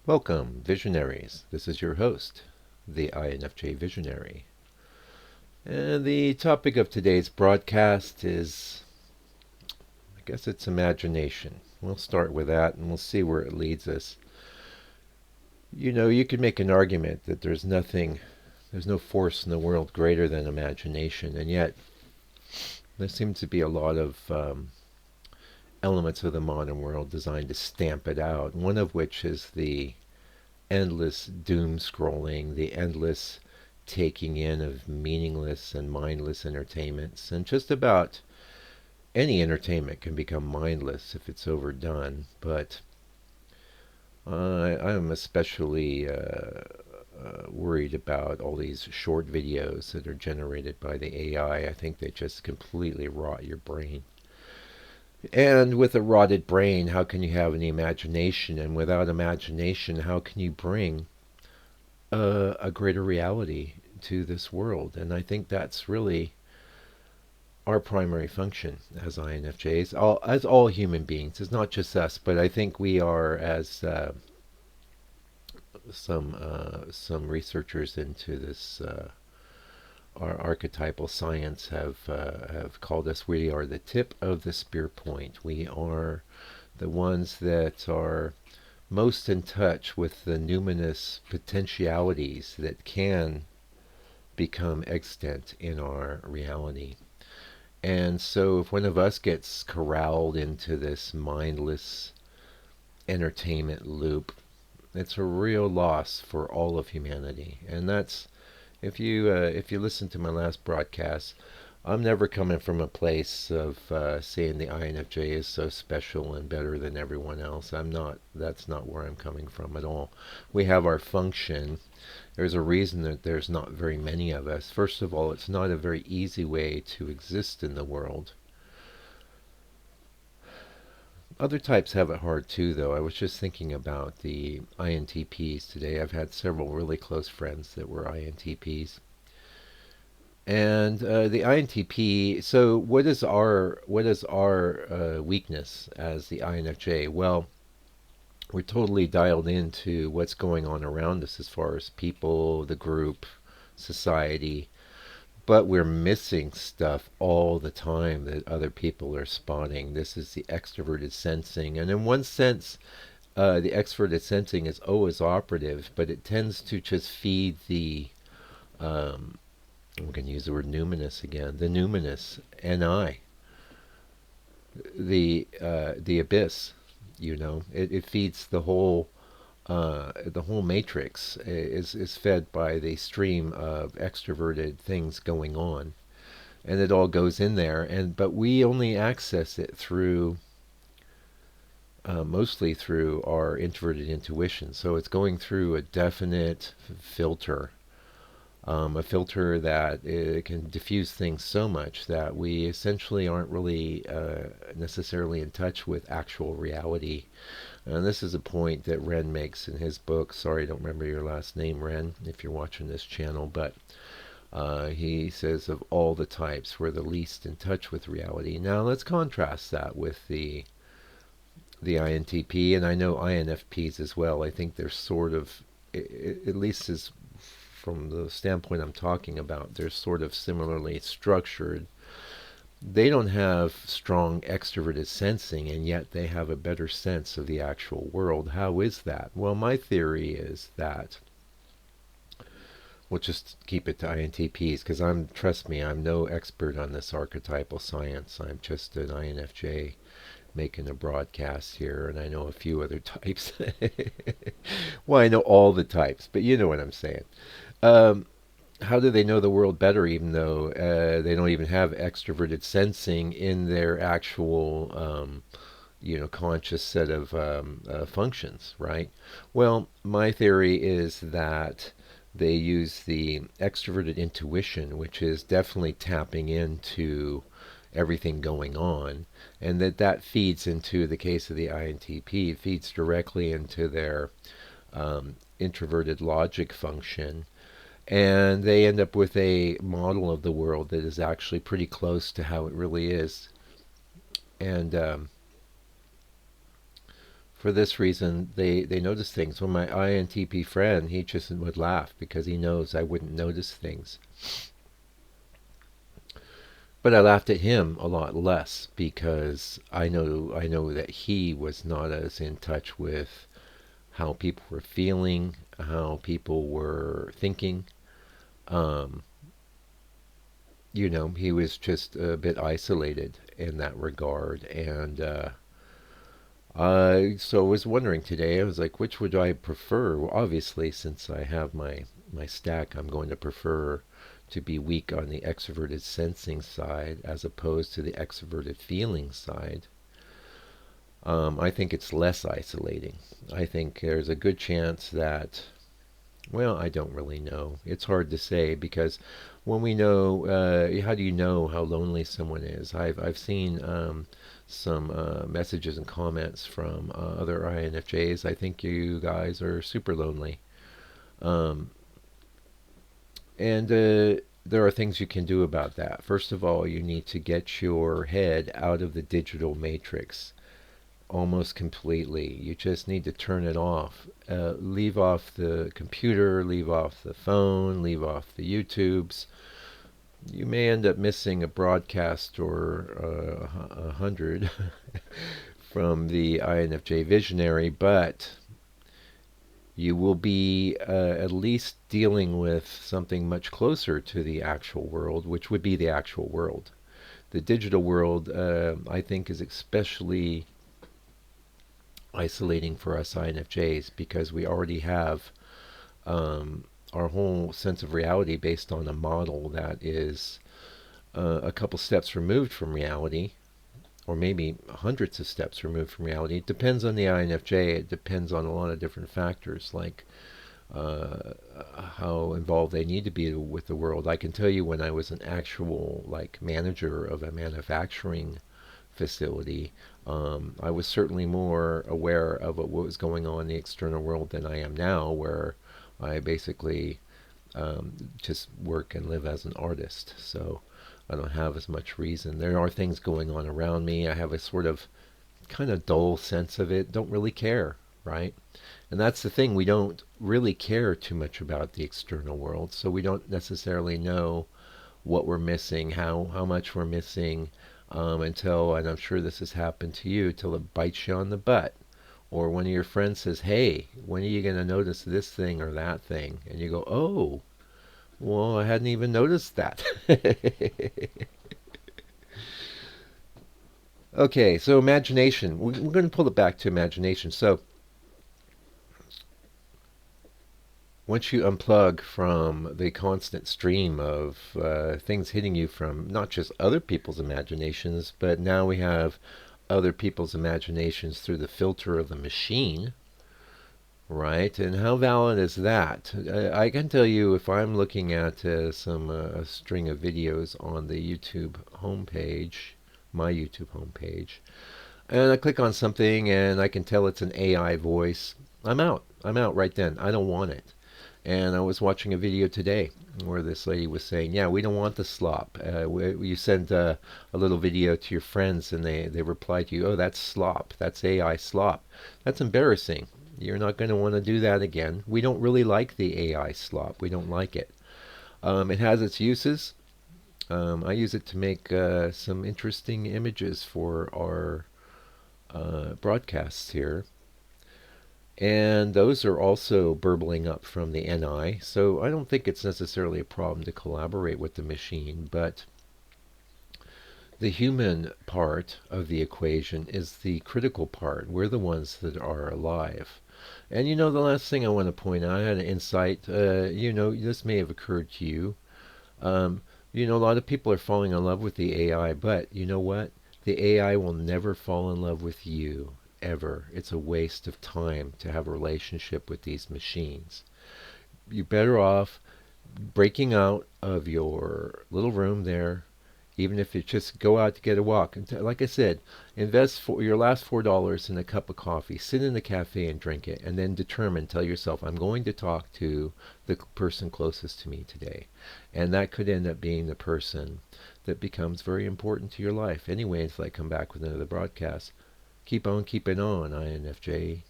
Welcome, visionaries. This is your host, the INFJ Visionary. And the topic of today's broadcast is, I guess it's imagination. We'll start with that and we'll see where it leads us. You know, you could make an argument that there's no force in the world greater than imagination, and yet there seems to be a lot of elements of the modern world designed to stamp it out, one of which is the endless doom scrolling, the endless taking in of meaningless and mindless entertainments. And just about any entertainment can become mindless if it's overdone. But I'm especially worried about all these short videos that are generated by the AI. I think they just completely rot your brain. And with a rotted brain, how can you have any imagination? And without imagination, how can you bring a greater reality to this world? And I think that's really our primary function as INFJs, as all human beings. It's not just us, but I think we are, as some researchers into this our archetypal science have called us. We are the tip of the spear point. We are the ones that are most in touch with the numinous potentialities that can become extant in our reality. And so if one of us gets corralled into this mindless entertainment loop, it's a real loss for all of humanity. And that's, if you listen to my last broadcast, I'm never coming from a place of saying the INFJ is so special and better than everyone else. I'm not. That's not where I'm coming from at all. We have our function. There's a reason that there's not very many of us. First of all, it's not a very easy way to exist in the world. Other types have it hard too, though. I was just thinking about the INTPs today. I've had several really close friends that were INTPs. And the INTP. So, what is our weakness as the INFJ? Well, we're totally dialed into what's going on around us as far as people, the group, society, but we're missing stuff all the time that other people are spotting. This is the extroverted sensing, and in one sense, the extroverted sensing is always operative, but it tends to just feed the um, I'm going to use the word numinous again. The numinous, NI, the abyss. You know, it feeds the whole matrix is fed by the stream of extroverted things going on, and it all goes in there. And but we only access it through mostly through our introverted intuition. So it's going through a definite filter, a filter that can diffuse things so much that we essentially aren't really necessarily in touch with actual reality. And this is a point that Ren makes in his book. Sorry, I don't remember your last name, Ren, if you're watching this channel, but he says of all the types, we're the least in touch with reality. Now let's contrast that with the INTP, and I know INFPs as well. I think they're sort of, at least as from the standpoint I'm talking about, they're sort of similarly structured. They don't have strong extroverted sensing, and yet they have a better sense of the actual world. How is that? Well, my theory is that we'll just keep it to INTPs because trust me, I'm no expert on this archetypal science. I'm just an INFJ making a broadcast here, and I know a few other types. Well, I know all the types, but you know what I'm saying. Um, how do they know the world better, even though they don't even have extroverted sensing in their actual, conscious set of functions, right? Well, my theory is that they use the extroverted intuition, which is definitely tapping into everything going on, and that feeds into the case of the INTP, feeds directly into their introverted logic function, and they end up with a model of the world that is actually pretty close to how it really is. And For this reason, they notice things. When my INTP friend, he just would laugh because he knows I wouldn't notice things. But I laughed at him a lot less because I know that he was not as in touch with how people were feeling, how people were thinking. Um, he was just a bit isolated in that regard. And so I was wondering today, I was like, which would I prefer? Well, obviously, since I have my stack, I'm going to prefer to be weak on the extroverted sensing side as opposed to the extroverted feeling side. I think it's less isolating. I think there's a good chance that, well, I don't really know. It's hard to say because when we know, how do you know how lonely someone is? I've seen some messages and comments from other INFJs. I think you guys are super lonely, um, and there are things you can do about that. First of all, you need to get your head out of the digital matrix almost completely. You just need to turn it off. Leave off the computer, leave off the phone, leave off the YouTubes. You may end up missing a broadcast or 100 from the INFJ visionary, but you will be at least dealing with something much closer to the actual world, which would be the actual world. The digital world, I think, is especially isolating for us INFJs because we already have our whole sense of reality based on a model that is a couple steps removed from reality, or maybe hundreds of steps removed from reality. It depends on the INFJ. It depends on a lot of different factors, like uh, how involved they need to be with the world. I can tell you when I was an actual like manager of a manufacturing facility, I was certainly more aware of what was going on in the external world than I am now, where I basically just work and live as an artist. So I don't have as much reason. There are things going on around me. I have a sort of kind of dull sense of it. Don't really care, right? And that's the thing. We don't really care too much about the external world, so we don't necessarily know what we're missing, how much we're missing, until, and I'm sure this has happened to you, till it bites you on the butt. Or one of your friends says, hey, when are you going to notice this thing or that thing? And you go, oh, well, I hadn't even noticed that. Okay, so imagination. We're going to pull it back to imagination. So once you unplug from the constant stream of things hitting you from not just other people's imaginations, but now we have other people's imaginations through the filter of the machine, right? And how valid is that? I can tell you if I'm looking at some a string of videos on the YouTube homepage, my YouTube homepage, and I click on something and I can tell it's an AI voice, I'm out. I'm out right then. I don't want it. And I was watching a video today where this lady was saying, yeah, we don't want the slop. You send a little video to your friends and they reply to you, oh, that's slop. That's AI slop. That's embarrassing. You're not going to want to do that again. We don't really like the AI slop. We don't like it. It has its uses. I use it to make some interesting images for our broadcasts here. And those are also burbling up from the NI, so I don't think it's necessarily a problem to collaborate with the machine, but the human part of the equation is the critical part. We're the ones that are alive. And the last thing I want to point out, I had an insight, this may have occurred to you. Um, a lot of people are falling in love with the AI, but you know what? The AI will never fall in love with you, ever. It's a waste of time to have a relationship with these machines. You're better off breaking out of your little room there, even if you just go out to get a walk. And like I said, invest for your last $4 in a cup of coffee. Sit in the cafe and drink it, and then tell yourself, I'm going to talk to the person closest to me today. And that could end up being the person that becomes very important to your life. Anyway, until I come back with another broadcast. Keep on keeping on, INFJ.